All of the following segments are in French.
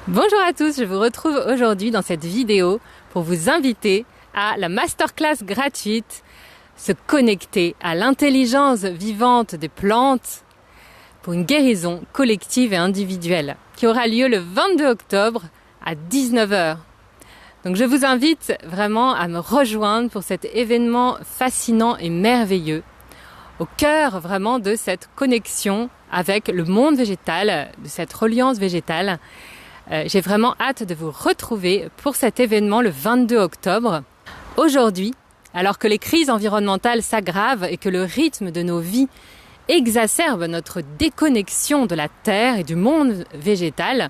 Bonjour à tous, je vous retrouve aujourd'hui dans cette vidéo pour vous inviter à la masterclass gratuite Se connecter à l'intelligence vivante des plantes pour une guérison collective et individuelle qui aura lieu le 22 octobre à 19 h. Donc je vous invite vraiment à me rejoindre pour cet événement fascinant et merveilleux au cœur vraiment de cette connexion avec le monde végétal, de cette reliance végétale. J'ai vraiment hâte de vous retrouver pour cet événement le 22 octobre. Aujourd'hui, alors que les crises environnementales s'aggravent et que le rythme de nos vies exacerbe notre déconnexion de la Terre et du monde végétal,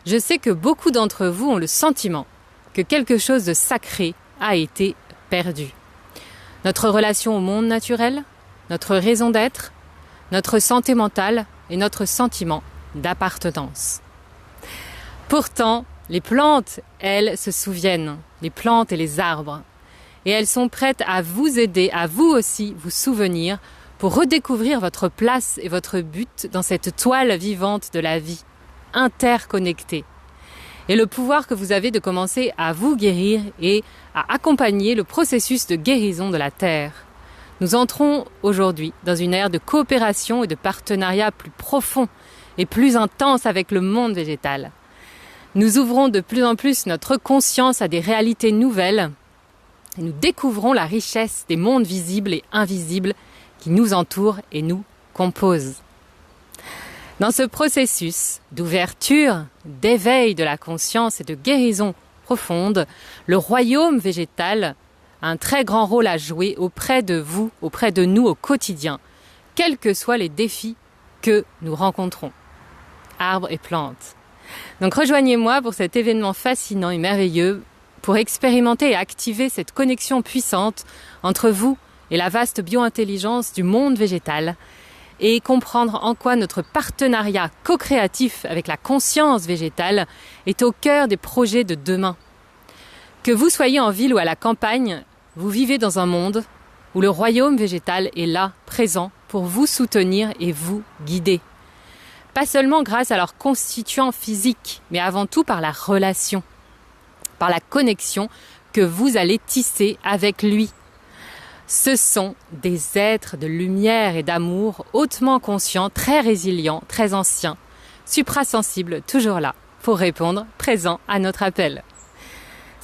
je sais que beaucoup d'entre vous ont le sentiment que quelque chose de sacré a été perdu. Notre relation au monde naturel, notre raison d'être, notre santé mentale et notre sentiment d'appartenance. Pourtant, les plantes, elles, se souviennent, les plantes et les arbres. Et elles sont prêtes à vous aider, à vous aussi vous souvenir pour redécouvrir votre place et votre but dans cette toile vivante de la vie, interconnectée. Et le pouvoir que vous avez de commencer à vous guérir et à accompagner le processus de guérison de la Terre. Nous entrons aujourd'hui dans une ère de coopération et de partenariat plus profond et plus intense avec le monde végétal. Nous ouvrons de plus en plus notre conscience à des réalités nouvelles et nous découvrons la richesse des mondes visibles et invisibles qui nous entourent et nous composent. Dans ce processus d'ouverture, d'éveil de la conscience et de guérison profonde, le royaume végétal a un très grand rôle à jouer auprès de vous, auprès de nous au quotidien, quels que soient les défis que nous rencontrons, arbres et plantes. Donc rejoignez-moi pour cet événement fascinant et merveilleux pour expérimenter et activer cette connexion puissante entre vous et la vaste biointelligence du monde végétal et comprendre en quoi notre partenariat co-créatif avec la conscience végétale est au cœur des projets de demain. Que vous soyez en ville ou à la campagne, vous vivez dans un monde où le royaume végétal est là, présent, pour vous soutenir et vous guider. Pas seulement grâce à leurs constituants physiques, mais avant tout par la relation, par la connexion que vous allez tisser avec lui. Ce sont des êtres de lumière et d'amour hautement conscients, très résilients, très anciens, suprasensibles, toujours là, pour répondre, présents à notre appel.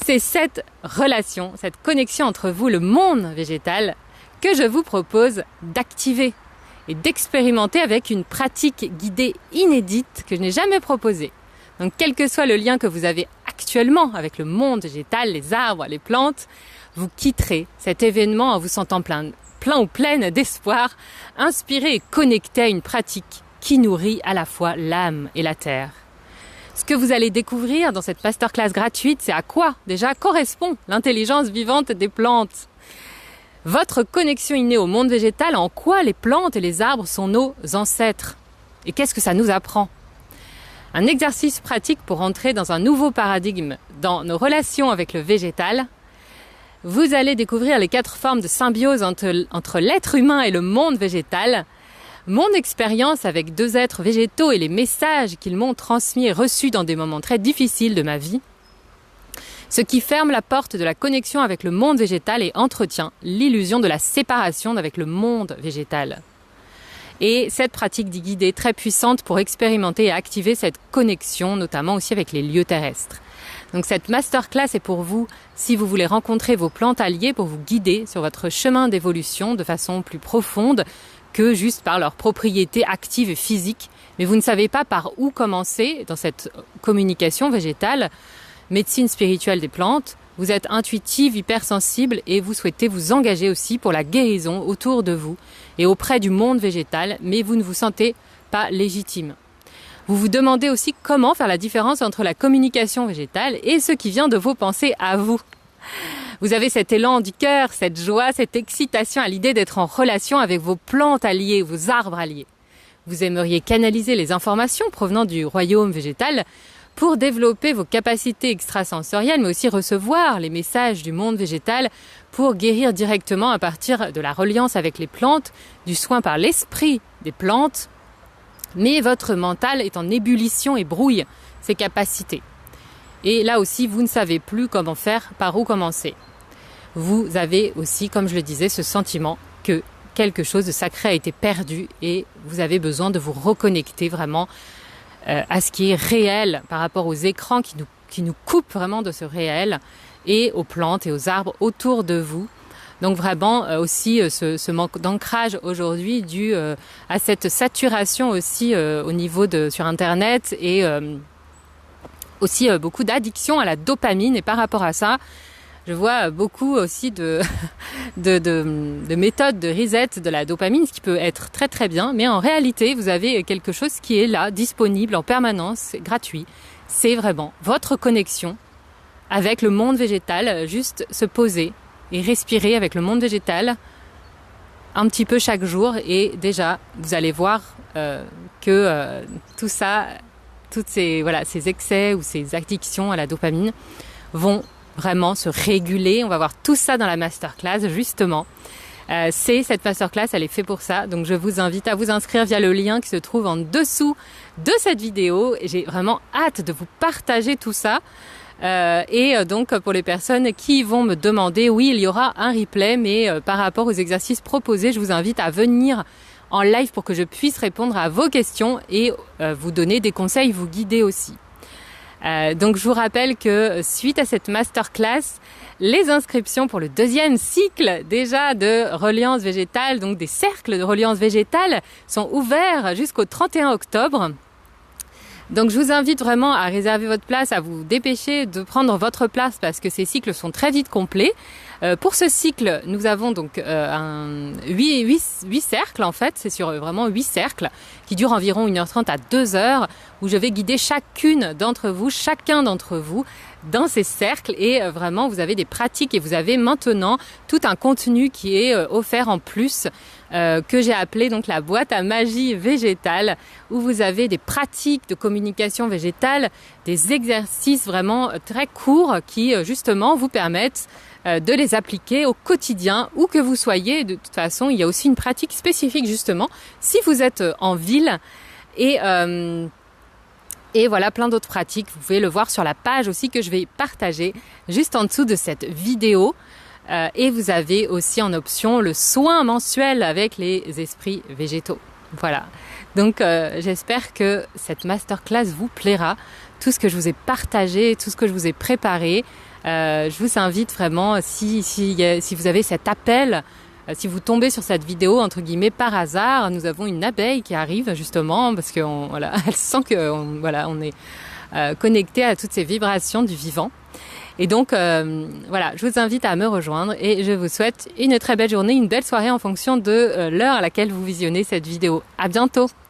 C'est cette relation, cette connexion entre vous, le monde végétal, que je vous propose d'activer et d'expérimenter avec une pratique guidée inédite que je n'ai jamais proposée. Donc quel que soit le lien que vous avez actuellement avec le monde végétal, les arbres, les plantes, vous quitterez cet événement en vous sentant plein ou pleine d'espoir, inspiré et connecté à une pratique qui nourrit à la fois l'âme et la terre. Ce que vous allez découvrir dans cette masterclass gratuite, c'est à quoi déjà correspond l'intelligence vivante des plantes. Votre connexion innée au monde végétal, en quoi les plantes et les arbres sont nos ancêtres. Et qu'est-ce que ça nous apprend ? Un exercice pratique pour entrer dans un nouveau paradigme dans nos relations avec le végétal. Vous allez découvrir les 4 formes de symbiose entre l'être humain et le monde végétal. Mon expérience avec 2 êtres végétaux et les messages qu'ils m'ont transmis et reçus dans des moments très difficiles de ma vie. Ce qui ferme la porte de la connexion avec le monde végétal et entretient l'illusion de la séparation avec le monde végétal. Et cette pratique guidée est très puissante pour expérimenter et activer cette connexion, notamment aussi avec les lieux terrestres. Donc cette masterclass est pour vous si vous voulez rencontrer vos plantes alliées pour vous guider sur votre chemin d'évolution de façon plus profonde que juste par leurs propriétés actives et physiques. Mais vous ne savez pas par où commencer dans cette communication végétale. Médecine spirituelle des plantes, vous êtes intuitive, hypersensible et vous souhaitez vous engager aussi pour la guérison autour de vous et auprès du monde végétal, mais vous ne vous sentez pas légitime. Vous vous demandez aussi comment faire la différence entre la communication végétale et ce qui vient de vos pensées à vous. Vous avez cet élan du cœur, cette joie, cette excitation à l'idée d'être en relation avec vos plantes alliées, vos arbres alliés. Vous aimeriez canaliser les informations provenant du royaume végétal pour développer vos capacités extrasensorielles, mais aussi recevoir les messages du monde végétal pour guérir directement à partir de la reliance avec les plantes, du soin par l'esprit des plantes. Mais votre mental est en ébullition et brouille ses capacités. Et là aussi, vous ne savez plus comment faire, par où commencer. Vous avez aussi, comme je le disais, ce sentiment que quelque chose de sacré a été perdu et vous avez besoin de vous reconnecter vraiment à ce qui est réel par rapport aux écrans qui nous coupent vraiment de ce réel et aux plantes et aux arbres autour de vous. Donc vraiment aussi ce manque d'ancrage aujourd'hui dû à cette saturation aussi au niveau sur Internet et aussi beaucoup d'addiction à la dopamine. Et par rapport à ça, je vois beaucoup aussi de méthodes de reset de la dopamine, ce qui peut être très très bien. Mais en réalité, vous avez quelque chose qui est là, disponible en permanence, gratuit. C'est vraiment votre connexion avec le monde végétal, juste se poser et respirer avec le monde végétal un petit peu chaque jour. Et déjà, vous allez voir que tout ça, toutes ces excès ou ces addictions à la dopamine vont vraiment se réguler. On va voir tout ça dans la masterclass justement. Cette masterclass, elle est faite pour ça. Donc je vous invite à vous inscrire via le lien qui se trouve en dessous de cette vidéo. Et j'ai vraiment hâte de vous partager tout ça. Donc pour les personnes qui vont me demander, oui, il y aura un replay, mais par rapport aux exercices proposés, je vous invite à venir en live pour que je puisse répondre à vos questions et vous donner des conseils, vous guider aussi. Donc je vous rappelle que suite à cette masterclass, les inscriptions pour le deuxième cycle déjà de reliance végétale, donc des cercles de reliance végétale, sont ouverts jusqu'au 31 octobre. Donc je vous invite vraiment à réserver votre place, à vous dépêcher de prendre votre place parce que ces cycles sont très vite complets. Pour ce cycle, nous avons donc 8 cercles en fait, c'est sur vraiment 8 cercles qui durent environ 1h30 à 2h où je vais guider chacun d'entre vous dans ces cercles et vraiment vous avez des pratiques et vous avez maintenant tout un contenu qui est offert en plus que j'ai appelé donc la boîte à magie végétale où vous avez des pratiques de communication végétale, des exercices vraiment très courts qui justement vous permettent de les appliquer au quotidien où que vous soyez. De toute façon, il y a aussi une pratique spécifique justement si vous êtes en ville et voilà plein d'autres pratiques. Vous pouvez le voir sur la page aussi que je vais partager juste en dessous de cette vidéo. Et vous avez aussi en option le soin mensuel avec les esprits végétaux. Voilà. Donc j'espère que cette masterclass vous plaira. Tout ce que je vous ai partagé, tout ce que je vous ai préparé. Je vous invite vraiment, si vous avez cet appel, si vous tombez sur cette vidéo entre guillemets par hasard, nous avons une abeille qui arrive justement parce que elle sent que on est connecté à toutes ces vibrations du vivant. Et donc je vous invite à me rejoindre et je vous souhaite une très belle journée, une belle soirée en fonction de l'heure à laquelle vous visionnez cette vidéo. À bientôt.